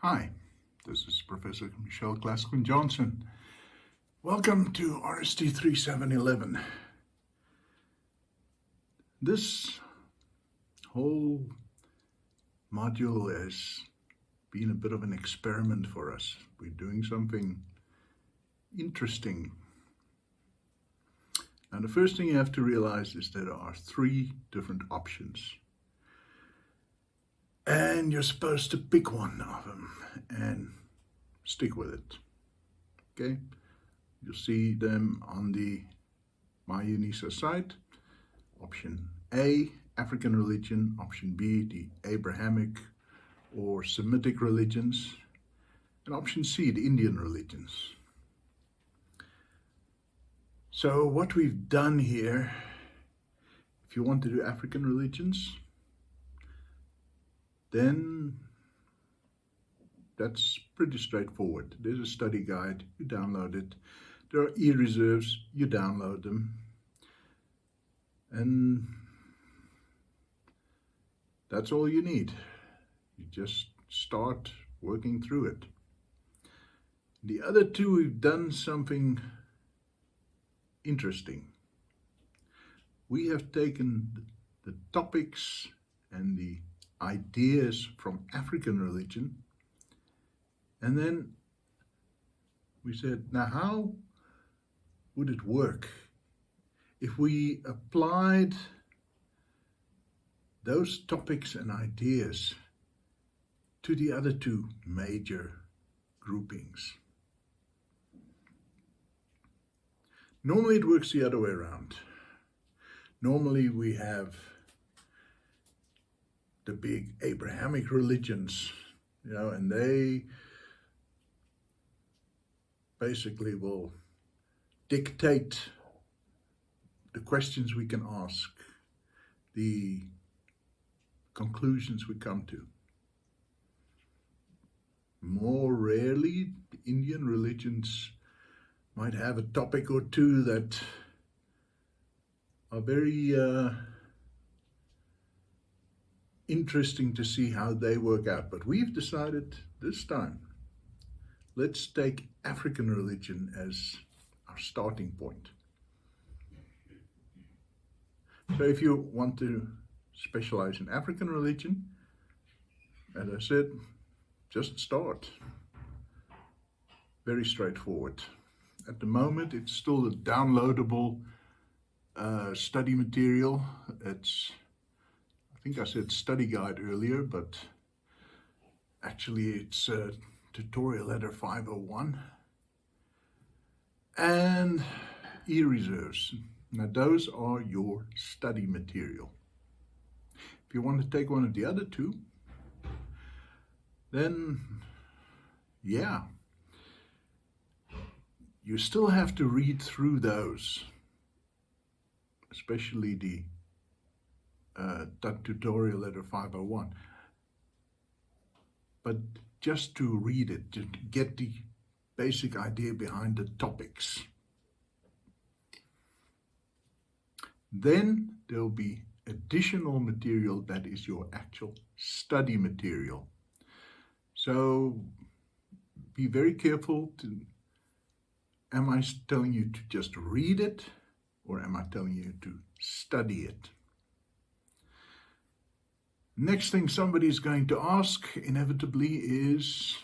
Hi, this is Professor Michelle Glasgow-Johnson. Welcome to Rst3711. This whole module has been a bit of an experiment for us. We're doing something interesting. Now, the first thing you have to realize is that there are three different options. And you're supposed to pick one of them and stick with it. Okay? You'll see them on the MyUNISA site. Option A, African religion. Option B, the Abrahamic or Semitic religions. And option C, the Indian religions. So what we've done here, if you want to do African religions, then that's pretty straightforward. There's a study guide, you download it. There are e-reserves, you download them. And that's all you need. You just start working through it. The other two, we've done something interesting. We have taken the topics and the ideas from African religion, and then we said, now how would it work if we applied those topics and ideas to the other two major groupings? Normally it works the other way around. Normally we have the big Abrahamic religions, and they basically will dictate the questions we can ask, the conclusions we come to. More rarely, the Indian religions might have a topic or two that are very interesting to see how they work out. But we've decided this time, let's take African religion as our starting point. So if you want to specialize in African religion, as I said, just start. Very straightforward. At the moment, it's still a downloadable study material. I think I said study guide earlier, but actually it's tutorial letter 501 and e-reserves. Now those are your study material. If you want to take one of the other two, then yeah, you still have to read through those, especially the tutorial letter 501. But just to read it, to get the basic idea behind the topics. Then there'll be additional material that is your actual study material. So be very careful to, am I telling you to just read it, or am I telling you to study it? Next thing somebody's going to ask, inevitably, is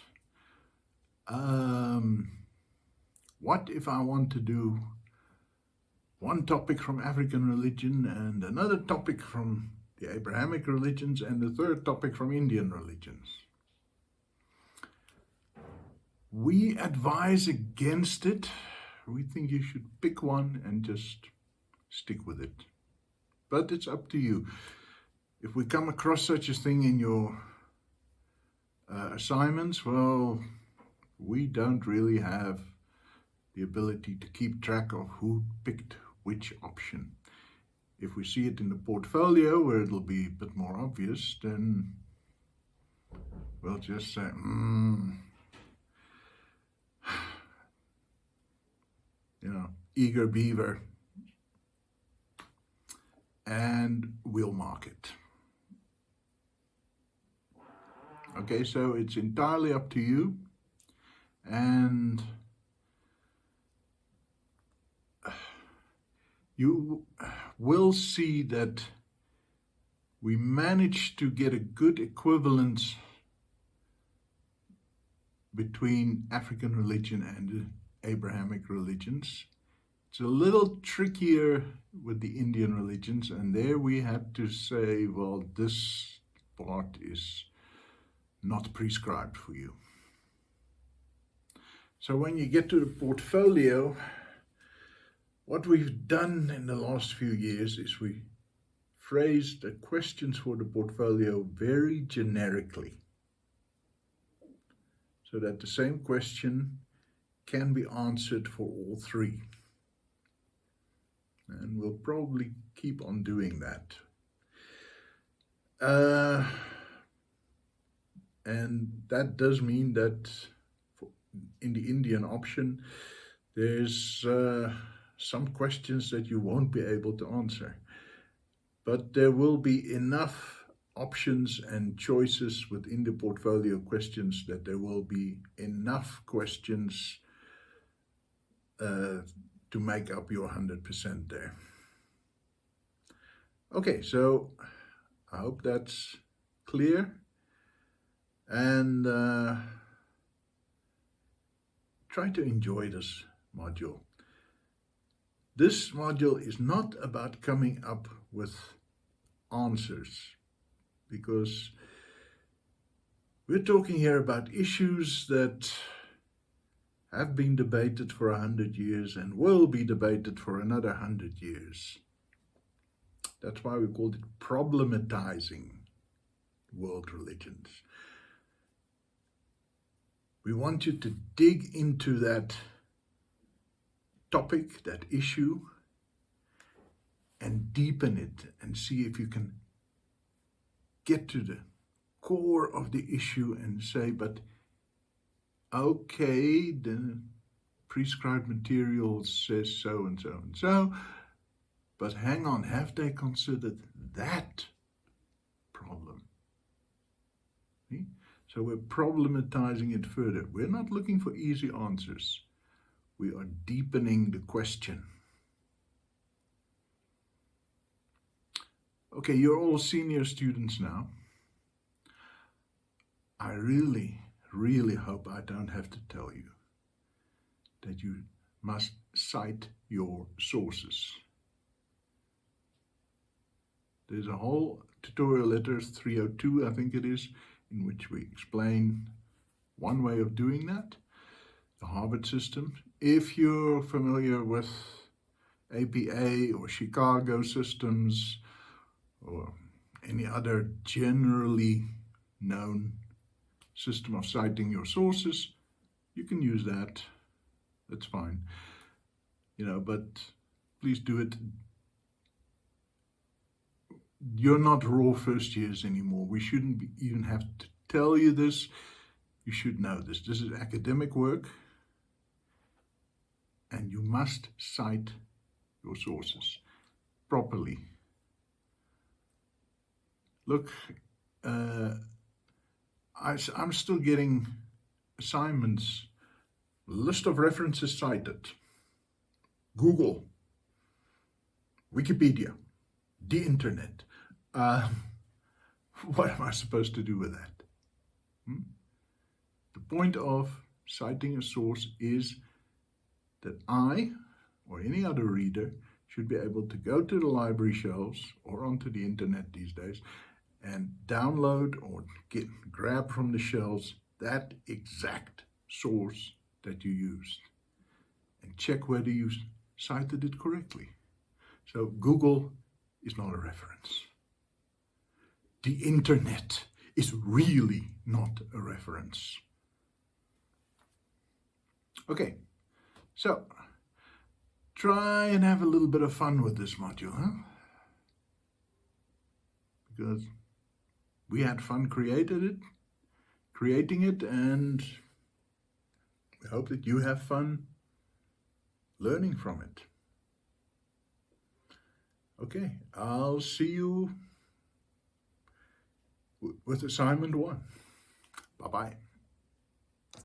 what if I want to do one topic from African religion and another topic from the Abrahamic religions and the third topic from Indian religions? We advise against it. We think you should pick one and just stick with it. But it's up to you. If we come across such a thing in your assignments, well, we don't really have the ability to keep track of who picked which option. If we see it in the portfolio where it'll be a bit more obvious, then we'll just say, eager beaver, and we'll mark it. Okay, so it's entirely up to you, and you will see that we managed to get a good equivalence between African religion and Abrahamic religions. It's a little trickier with the Indian religions, and there we had to say, well, this part is not prescribed for you. So when you get to the portfolio, what we've done in the last few years is we phrased the questions for the portfolio very generically, so that the same question can be answered for all three. And we'll probably keep on doing that. And that does mean that in the Indian option, there's some questions that you won't be able to answer. But there will be enough options and choices within the portfolio questions that there will be enough questions to make up your 100% there. Okay, so I hope that's clear, and try to enjoy this module. This module is not about coming up with answers, because we're talking here about issues that have been debated for 100 years and will be debated for another 100 years. That's why we called it problematizing world religions. We want you to dig into that topic, that issue, and deepen it and see if you can get to the core of the issue and say, but okay, the prescribed material says so and so and so, but hang on, have they considered that problem? See? So we're problematizing it further. We're not looking for easy answers. We are deepening the question. Okay, you're all senior students now. I really hope I don't have to tell you that you must cite your sources. There's a whole tutorial letter, 302 I think it is, in which we explain one way of doing that, the Harvard system. If you're familiar with APA or Chicago systems or any other generally known system of citing your sources, you can use that. That's fine. But please do it. You're not raw first years anymore. We shouldn't even have to tell you this. You should know this. This is academic work, and you must cite your sources properly. Look, I'm still getting assignments, list of references cited, Google, Wikipedia, the internet. What am I supposed to do with that? The point of citing a source is that I, or any other reader, should be able to go to the library shelves or onto the internet these days and download or grab from the shelves that exact source that you used and check whether you cited it correctly. So Google is not a reference. The internet is really not a reference. Okay, so try and have a little bit of fun with this module, huh? Because we had fun creating it, and we hope that you have fun learning from it. Okay, I'll see you with assignment 1. Bye-bye.